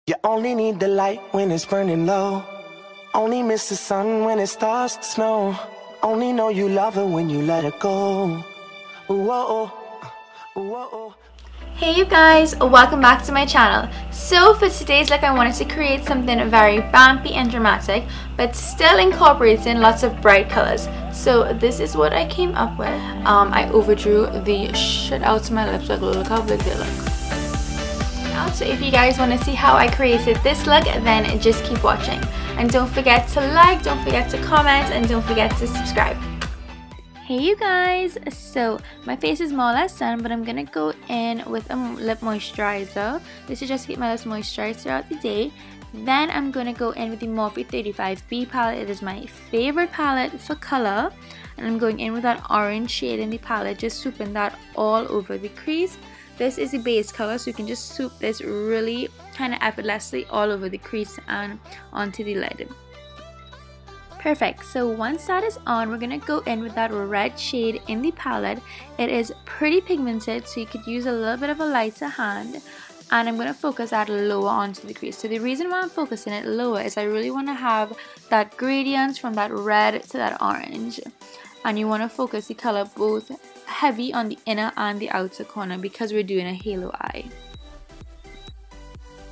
You only need the light when it's burning low. Only miss the sun when it starts to snow. Only know you love her when you let her go. Whoa, whoa. Hey you guys, welcome back to my channel. So for today's look, I wanted to create something very vampy and dramatic, but still incorporating lots of bright colors. So this is what I came up with. I overdrew the shit out to my lips. Like, look how big they look. So if you guys want to see how I created this look, then just keep watching. And don't forget to like, don't forget to comment, and don't forget to subscribe. Hey you guys, so my face is more or less done, but I'm gonna go in with a lip moisturizer. This is just to keep my lips moisturized throughout the day. Then I'm gonna go in with the Morphe 35B palette. It is my favorite palette for color, and I'm going in with that orange shade in the palette, just swooping that all over the crease. This is the base color, so you can just swoop this really kind of effortlessly all over the crease and onto the lid. Perfect. So once that is on, we're gonna go in with that red shade in the palette. It is pretty pigmented, so you could use a little bit of a lighter hand, and I'm gonna focus that lower onto the crease. So the reason why I'm focusing it lower is I really want to have that gradient from that red to that orange, and you want to focus the color both heavy on the inner and the outer corner because we're doing a halo eye.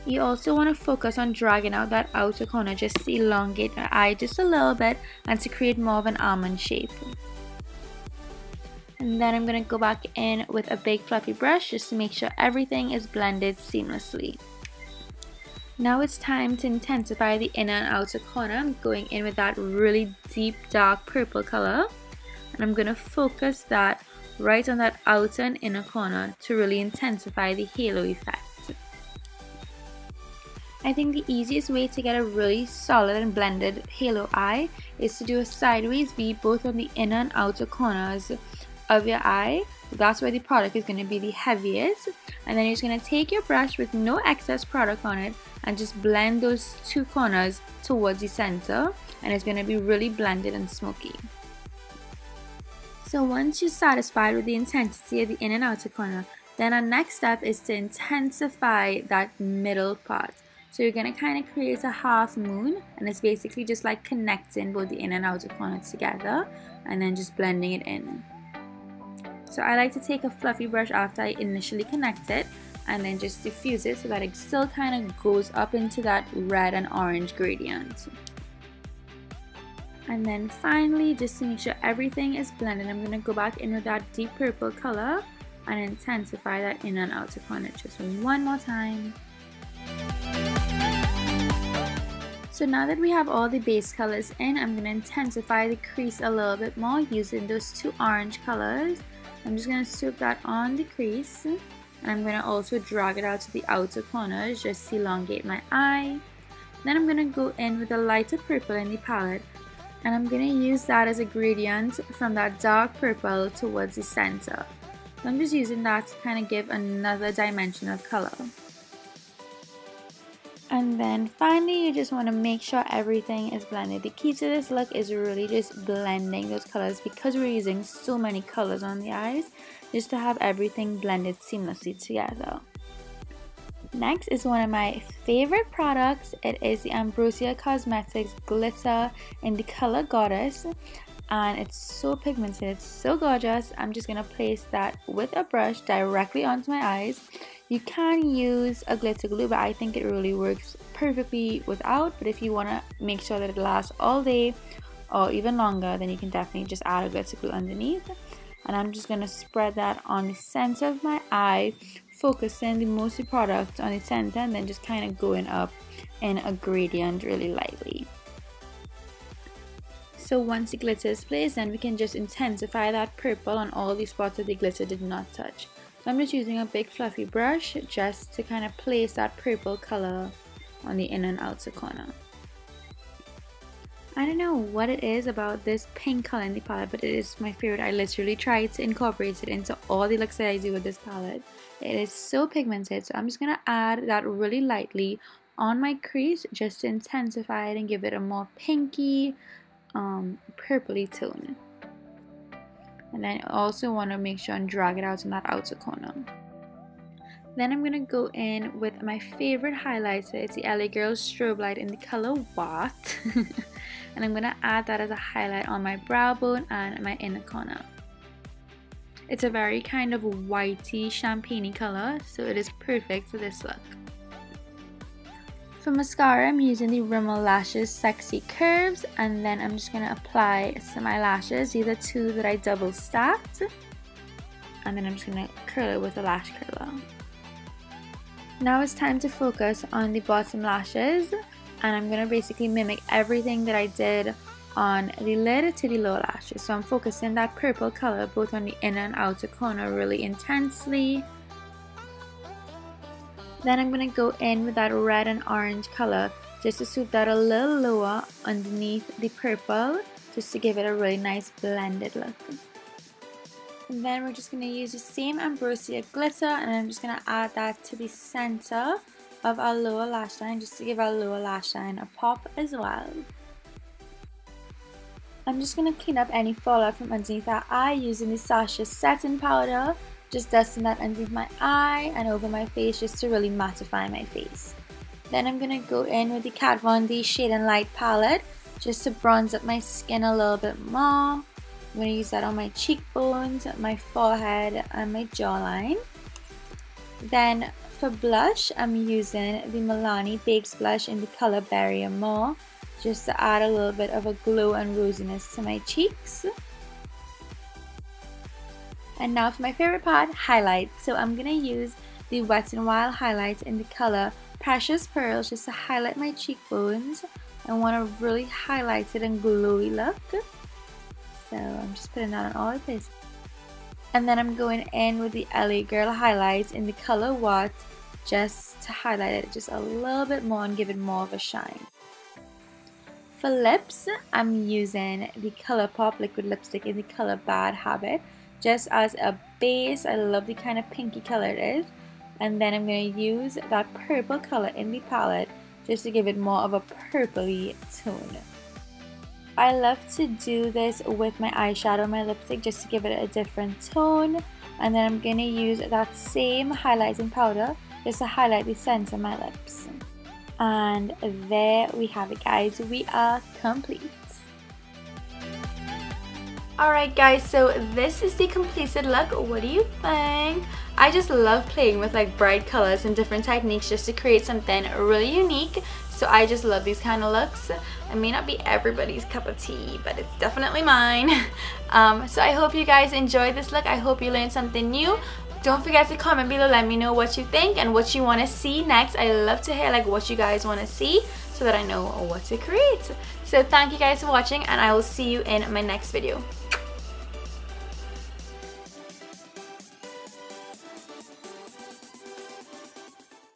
You also want to focus on dragging out that outer corner just to elongate the eye just a little bit and to create more of an almond shape. And then I'm going to go back in with a big fluffy brush just to make sure everything is blended seamlessly. Now it's time to intensify the inner and outer corner. I'm going in with that really deep dark purple color, and I'm going to focus that right on that outer and inner corner to really intensify the halo effect. I think the easiest way to get a really solid and blended halo eye is to do a sideways V both on the inner and outer corners of your eye. That's where the product is going to be the heaviest, and then you're just going to take your brush with no excess product on it and just blend those two corners towards the center, and it's going to be really blended and smoky. So once you're satisfied with the intensity of the inner and outer corner, then our next step is to intensify that middle part. So you're going to kind of create a half moon, and it's basically just like connecting both the inner and outer corner together and then just blending it in. So I like to take a fluffy brush after I initially connect it and then just diffuse it so that it still kind of goes up into that red and orange gradient. And then finally, just to make sure everything is blended, I'm going to go back in with that deep purple color and intensify that inner and outer corner just one more time. So now that we have all the base colors in, I'm going to intensify the crease a little bit more using those two orange colors. I'm just going to swoop that on the crease, and I'm going to also drag it out to the outer corners just to elongate my eye. Then I'm going to go in with a lighter purple in the palette, and I'm going to use that as a gradient from that dark purple towards the center. So I'm just using that to kind of give another dimension of color. And then finally, you just want to make sure everything is blended. The key to this look is really just blending those colors because we're using so many colors on the eyes, just to have everything blended seamlessly together. Next is one of my favorite products. It is the Ambrosia Cosmetics glitter in the color Goddess, and it's so pigmented, it's so gorgeous. I'm just going to place that with a brush directly onto my eyes. You can use a glitter glue, but I think it really works perfectly without. But if you want to make sure that it lasts all day or even longer, then you can definitely just add a glitter glue underneath. And I'm just going to spread that on the center of my eye, focusing the most of the product on the center, and then just kind of going up in a gradient really lightly. So once the glitter is placed, then we can just intensify that purple on all the spots that the glitter did not touch. So I'm just using a big fluffy brush just to kind of place that purple color on the inner and outer corner. I don't know what it is about this pink color in the palette, but it is my favorite. I literally tried to incorporate it into all the looks that I do with this palette. It is so pigmented, so I'm just going to add that really lightly on my crease just to intensify it and give it a more pinky, purpley tone. And then I also want to make sure and drag it out in that outer corner. Then I'm going to go in with my favorite highlighter. It's the LA Girl Strobe Light in the color What. And I'm going to add that as a highlight on my brow bone and my inner corner. It's a very kind of whitey champagne-y color, so it is perfect for this look. For mascara, I'm using the Rimmel Lashes Sexy Curves, and then I'm just going to apply some eyelashes, these are two that I double stacked, and then I'm just going to curl it with a lash curler. Now it's time to focus on the bottom lashes, and I'm going to basically mimic everything that I did on the lid to the lower lashes. So I'm focusing that purple color both on the inner and outer corner really intensely. Then I'm going to go in with that red and orange color just to suit that a little lower underneath the purple, just to give it a really nice blended look. And then we're just going to use the same ambrosia glitter, and I'm just going to add that to the center of our lower lash line just to give our lower lash line a pop as well. I'm just going to clean up any fallout from underneath our eye using the Sasha satin powder, just dusting that underneath my eye and over my face just to really mattify my face. Then I'm going to go in with the Kat Von D Shade and Light palette just to bronze up my skin a little bit more. I'm going to use that on my cheekbones, my forehead and my jawline. Then for blush, I'm using the Milani Bakes blush in the color Berry and More, just to add a little bit of a glow and rosiness to my cheeks. And now for my favorite part, highlights. So I'm going to use the Wet n Wild highlights in the color Precious Pearls just to highlight my cheekbones. I want a really highlighted and glowy look. So I'm just putting that on all the places. And then I'm going in with the LA Girl highlights in the color What, just to highlight it just a little bit more and give it more of a shine. For lips, I'm using the ColourPop liquid lipstick in the color Bad Habit, just as a base. I love the kind of pinky color it is. And then I'm going to use that purple color in the palette just to give it more of a purpley tone. I love to do this with my eyeshadow, my lipstick, just to give it a different tone. And then I'm going to use that same highlighting powder just to highlight the center of my lips. And there we have it, guys. We are complete. Alright guys, so this is the completed look. What do you think? I just love playing with like bright colors and different techniques just to create something really unique. So I just love these kind of looks. It may not be everybody's cup of tea, but it's definitely mine. So I hope you guys enjoyed this look. I hope you learned something new. Don't forget to comment below, let me know what you think and what you want to see next. I love to hear like what you guys want to see so that I know what to create. So thank you guys for watching, and I will see you in my next video.